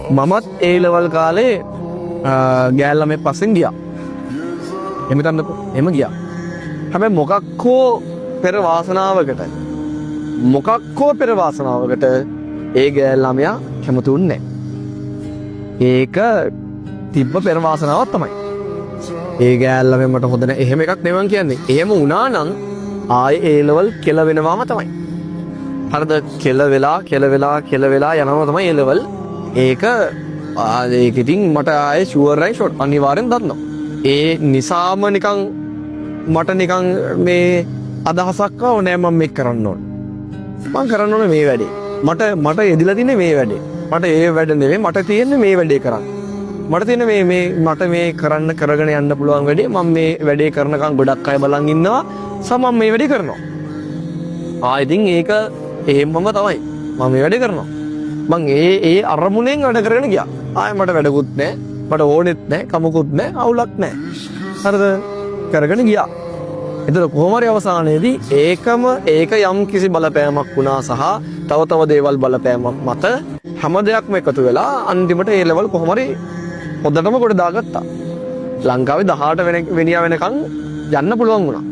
මමත් ඒ ලෙවල් කාලේ ගෑල් ළමයි පස්සෙන් ගියා. එම ගියා. හැබැයි මොකක්කෝ පෙර වාසනාවකට ඒ ගෑල් ළමයා කැමති වුණේ නැහැ. ඒක තිබ්බ පෙර වාසනාවක් තමයි. ඒ ගෑල් ළමයා මට හොඳ නැහැ. එහෙම එකක් නෙවෙයි කියන්නේ. එහෙම වුණා නම් ආයේ ඒ ලෙවල් කෙල වෙනවාම තමයි. හරිද? කෙල වෙලා යනවා තමයි ඒ ලෙවල්. ඒක ඉතින් මට ආයේ ෂුවර් රයි ෂොට් අනිවාර්යෙන් දන්නවා. ඒ නිසාම නිකන් මට නිකන් මේ අදහසක් ආව නෑ මම මේක කරන්න ඕන. මම කරන්න ඕනේ මේ වැඩේ. මට එදිලා තින්නේ මේ වැඩේ. මට ඒ වැඩ නෙවෙයි මට තියෙන්නේ මේ වැඩේ කරන්න. මට තියෙන්නේ මට මේ කරගෙන යන්න පුළුවන් වැඩේ. මම මේ වැඩේ කරනකම් ගොඩක් අය බලන් ඉන්නවා. මම මේ වැඩේ කරනවා. ඉතින් ඒක එහෙමම තමයි. මම මේ වැඩේ කරනවා. මං ඒ අරමුණෙන් වැඩ කරගෙන ගියා. මට වැඩකුත් නැහැ. මට ඕනෙත් නැහැ. කමකුත් නැහැ. අවුලක් නැහැ. හරිද? කරගෙන ගියා. එතකොට කොහොම හරි අවසානයේදී ඒක යම් කිසි බලපෑමක් වුණා සහ තව දේවල් බලපෑමක් මත හැම දෙයක්ම එකතු වෙලා අන්තිමට ඒ ලෙවල් කොහොම හරි හොඳටම කොට දාගත්තා. ලංකාවේ 18 වෙනියා වෙනකන් යන්න පුළුවන් වුණා.